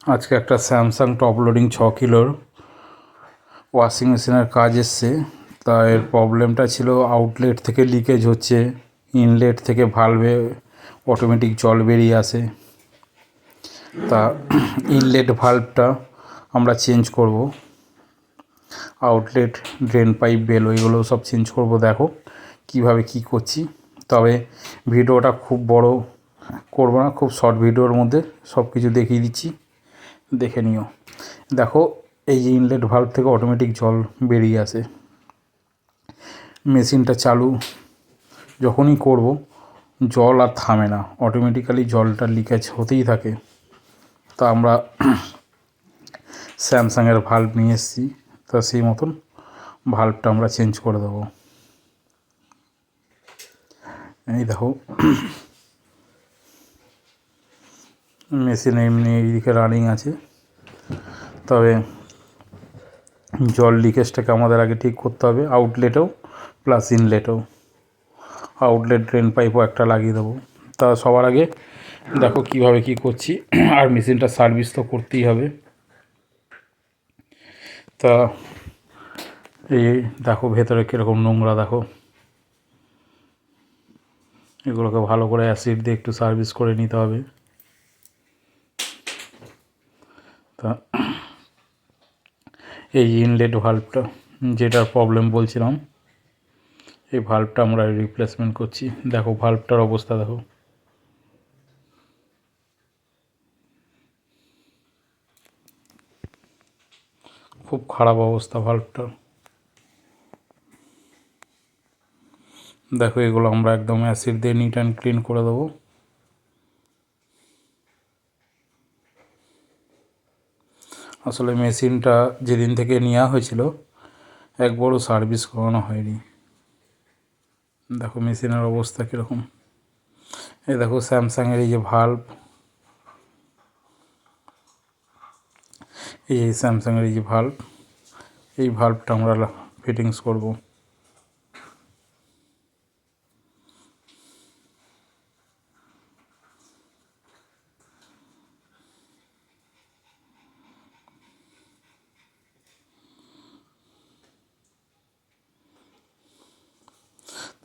আজকে একটা Samsung top loading 6 কিলোর ওয়াশিং মেশিনের কাজ এসছে। তা এর প্রবলেমটা ছিল আউটলেট থেকে লিকেজ হচ্ছে, ইনলেট থেকে ভালভে অটোমেটিক জল বেরিয়ে আসে। তা ইনলেট ভালভটা আমরা চেঞ্জ করব, আউটলেট ড্রেন পাইপ বেল ওইগুলো সব চেঞ্জ করব। দেখো কিভাবে কি করছি। তবে ভিডিওটা খুব বড় করব না, খুব শর্ট ভিডিওর মধ্যে সব কিছু দেখিয়ে দিচ্ছি, দেখে নিও। দেখো এই যে ইনলেট ভালভ থেকে অটোমেটিক জল বেরিয়ে আসে। মেশিনটা চালু যখনই করব জল আর থামে না, অটোমেটিক্যালি জলটা লিকেজ হতেই থাকে। তা আমরা স্যামসাংয়ের ভালভ নিয়ে এসেছি, তা সেই মতন ভালভটা আমরা চেঞ্জ করে দেবো। এই দেখো মেশিন এমনি এইদিকে রানিং আছে, তবে জল লিকেজটাকে আমাদের আগে ঠিক করতে হবে, আউটলেটেও প্লাস ইনলেটেও। আউটলেট ড্রেন পাইপও একটা লাগিয়ে দেবো। তা সবার আগে দেখো কিভাবে কি করছি। আর মেশিনটা সার্ভিস তো করতেই হবে। তা এই দেখো ভেতরে কীরকম নোংরা, দেখো এগুলোকে ভালো করে অ্যাসিড দিয়ে একটু সার্ভিস করে নিতে হবে। তা এই ইনলেট ভালভটা যেটার প্রবলেম বলছিলাম, এই ভালভটা আমরা রিপ্লেসমেন্ট করছি। দেখো ভালভটার অবস্থা দেখো, খুব খারাপ অবস্থা ভালভটার। দেখো এগুলো আমরা একদম অ্যাসিড দিয়ে নিট অ্যান্ড ক্লিন করে দেবো। আসলে মেশিনটা যেদিন থেকে নেওয়া হয়েছিল একবারও সার্ভিস করানো হয়নি। দেখো মেশিনের অবস্থা কীরকম। এই দেখো স্যামসাংয়ের এই যে ভালভ, এই স্যামসাংয়ের এই যে ভালভ, এই ভালভটা আমরা ফিটিংস করব।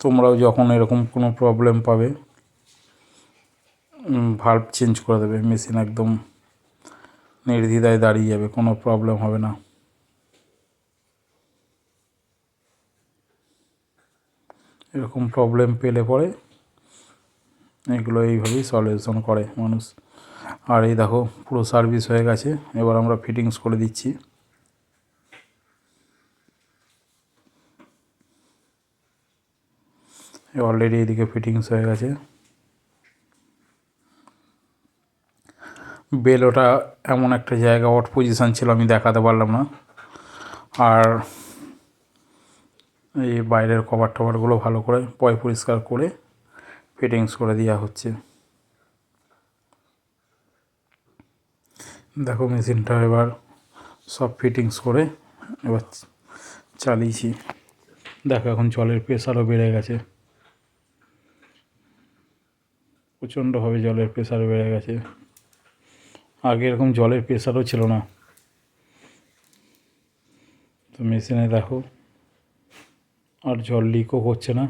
তোমরাও যখন এরকম কোনো প্রবলেম পাবে ভালভ চেঞ্জ করে দেবে, মেশিন একদম নির্দ্বিধায় দাঁড়িয়ে যাবে, কোনো প্রবলেম হবে না। এরকম প্রবলেম পেলে পরে এগুলো এইভাবেই সলিউশন করে মানুষ। আর এই দেখো পুরো সার্ভিস হয়ে গেছে, এবার আমরা ফিটিংস করে দিচ্ছি। অলরেডি এদিকে ফিটিংস হয়ে গেছে। বেলোটা এমন একটা জায়গা অট পজিশান ছিল, আমি দেখাতে পারলাম না। আর এই বাইরের কভার টভারগুলো ভালো করে পরিষ্কার করে ফিটিংস করে দেওয়া হচ্ছে। দেখো মেশিনটা এবার সব ফিটিংস করে এবার চালিয়েছি। দেখো এখন জলের প্রেশারও বেড়ে গেছে, প্রচণ্ডভাবে জলের প্রেশার বেড়ে গেছে। আগে এরকম জলের প্রেশারও ছিল না। তো মেশিনে দেখো আর জল লিকও করছে না।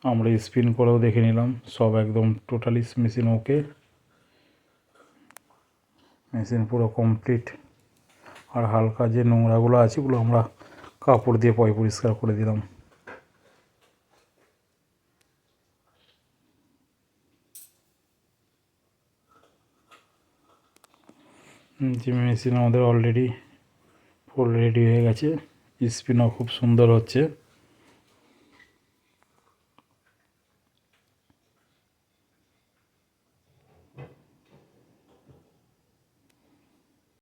আমরা স্পিন করেও দেখে নিলাম, সব একদম টোটালি মেশিন ওকে, মেশিন পুরো কমপ্লিট। আর হালকা যে নোংরাগুলো আছে ওগুলো আমরা কাপড় দিয়ে পরিষ্কার করে দিলাম। যে মেশিন আমাদের অলরেডি ফুল রেডি হয়ে গেছে, স্পিনও খুব সুন্দর হচ্ছে।